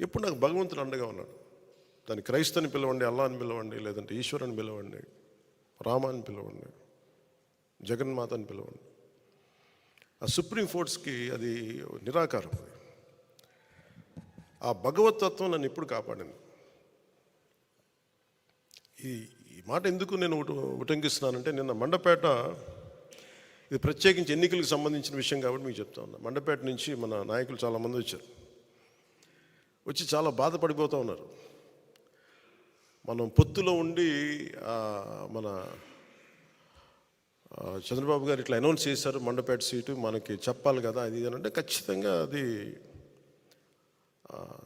ఎప్పుడు నాకు భగవంతుడు అండగా ఉన్నాడు. దాన్ని క్రైస్తవుని పిలవండి, అల్లా అని పిలవండి, లేదంటే ఈశ్వరుని పిలవండి, రామాని పిలవండి, జగన్మాత అని పిలవండి. ఆ సుప్రీం ఫోర్స్కి అది నిరాకారం. ఆ భగవతత్వం నన్ను ఎప్పుడు కాపాడింది. ఈ మాట ఎందుకు నేను ఉటంకిస్తున్నానంటే, నిన్న మండపేట, ఇది ప్రత్యేకించి ఎన్నికలకు సంబంధించిన విషయం కాబట్టి మీకు చెప్తా ఉన్నా. మండపేట నుంచి మన నాయకులు చాలామంది వచ్చారు. వచ్చి చాలా బాధపడిపోతూ ఉన్నారు. మనం పొత్తులో ఉండి మన చంద్రబాబు గారు ఇట్లా అనౌన్స్ చేశారు, మండపేట సీటు మనకి చెప్పాలి కదా అది ఇది అంటే, ఖచ్చితంగా అది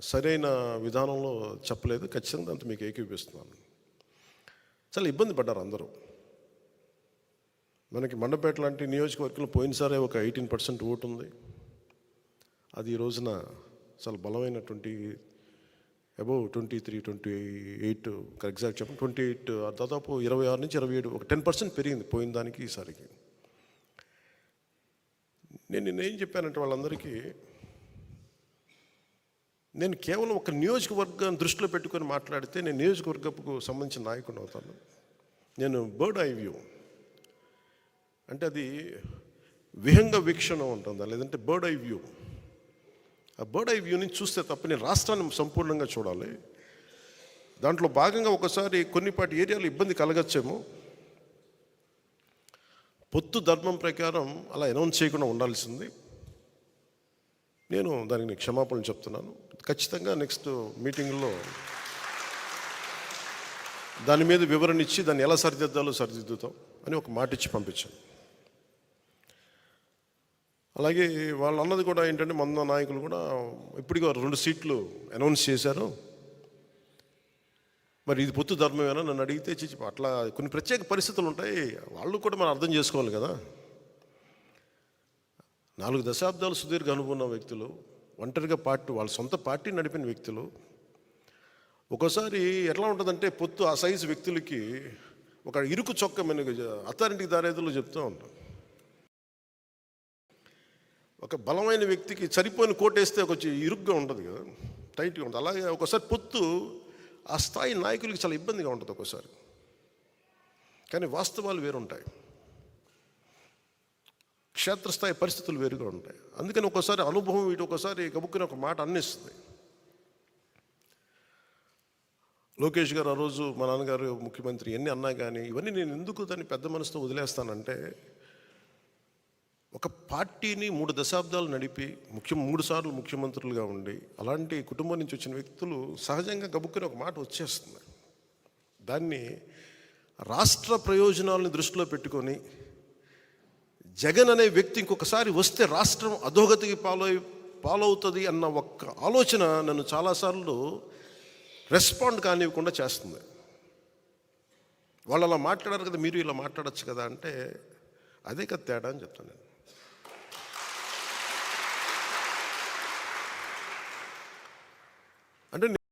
సరైన విధానంలో చెప్పలేదు. ఖచ్చితంగా అంత మీకు ఏకీపిస్తున్నాను. చాలా ఇబ్బంది పడ్డారు అందరూ. మనకి మండపేట లాంటి నియోజకవర్గంలో పోయినసారే ఒక 18% ఓటు ఉంది. అది ఈ రోజున చాలా బలమైనటువంటి అబౌవ్ 23, 28 ఎగ్జాక్ట్ చెప్పండి 28, దాదాపు 26 నుంచి 27, ఒక 10% పెరిగింది పోయిన దానికి ఈసారికి. నేనేం చెప్పానంటే వాళ్ళందరికీ, నేను కేవలం ఒక నియోజకవర్గాన్ని దృష్టిలో పెట్టుకొని మాట్లాడితే నేను నియోజకవర్గపు సంబంధించిన నాయకుడు అవుతాను. నేను బర్డ్ ఐ వ్యూ అంటే అది విహంగ వీక్షణ ఉంటుందా, లేదంటే బర్డ్ ఐ వ్యూ. ఆ బర్డ్ ఐ వ్యూ నుంచి చూస్తే తప్ప నేను రాష్ట్రాన్ని సంపూర్ణంగా చూడాలి. దాంట్లో భాగంగా ఒకసారి కొన్నిపాటి ఏరియాలో ఇబ్బంది కలగచ్చేమో. పొత్తు ధర్మం ప్రకారం అలా అనౌన్స్ చేయకుండా ఉండాల్సింది. నేను దానికి క్షమాపణలు చెప్తున్నాను. ఖచ్చితంగా నెక్స్ట్ మీటింగ్లో దాని మీద వివరణ ఇచ్చి దాన్ని ఎలా సరిదిద్దాలో సరిదిద్దుతాం అని ఒక మాట ఇచ్చి పంపించాను. అలాగే వాళ్ళు అన్నది కూడా ఏంటంటే, మన నాయకులు కూడా ఇప్పటికీ 2 సీట్లు అనౌన్స్ చేశారు, మరి ఇది పొత్తు ధర్మమేనా నన్ను అడిగితే అట్లా కొన్ని ప్రత్యేక పరిస్థితులు ఉంటాయి, వాళ్ళు కూడా మనం అర్థం చేసుకోవాలి కదా. 4 దశాబ్దాలు సుదీర్ఘ అనుభవం ఉన్న వ్యక్తులు, ఒంటరిగా వాళ్ళ సొంత పార్టీ నడిపిన వ్యక్తులు, ఒక్కోసారి ఎట్లా ఉంటుందంటే పొత్తు ఆ సైజు వ్యక్తులకి ఒక ఇరుకు చొక్క మెనుగు అత్తారింటికి దారేదులో చెప్తూ ఉంటాం. ఒక బలమైన వ్యక్తికి సరిపోయిన కోటేస్తే కొంచెం ఇరుగ్గా ఉంటుంది కదా, టైట్గా ఉంటుంది. అలాగే ఒకసారి పొత్తు ఆ స్థాయి నాయకులకి చాలా ఇబ్బందిగా ఉంటుంది ఒక్కోసారి. కానీ వాస్తవాలు వేరుంటాయి, క్షేత్రస్థాయి పరిస్థితులు వేరుగా ఉంటాయి. అందుకని ఒక్కోసారి అనుభవం ఇటు ఒకసారి గబుక్కుని ఒక మాట అన్నిస్తుంది. లోకేష్ గారు ఆ రోజు మా నాన్నగారు ముఖ్యమంత్రి ఎన్ని అన్నా కానీ ఇవన్నీ నేను ఎందుకు దాన్ని పెద్ద మనసుతో వదిలేస్తానంటే, ఒక పార్టీని 3 దశాబ్దాలు నడిపి 3 సార్లు ముఖ్యమంత్రులుగా ఉండి అలాంటి కుటుంబం నుంచి వచ్చిన వ్యక్తులు సహజంగా గబుక్కుని ఒక మాట వచ్చేస్తుంది. దాన్ని రాష్ట్ర ప్రయోజనాలను దృష్టిలో పెట్టుకొని జగన్ అనే వ్యక్తి ఇంకొకసారి వస్తే రాష్ట్రం అధోగతికి పాలవుతుంది అన్న ఒక్క ఆలోచన నన్ను చాలాసార్లు రెస్పాండ్ కానివ్వకుండా చేస్తుంది. వాళ్ళు అలా మాట్లాడారు కదా, మీరు ఇలా మాట్లాడచ్చు కదా అంటే అదే కదా తేడా అని చెప్తాను నేను. అంటే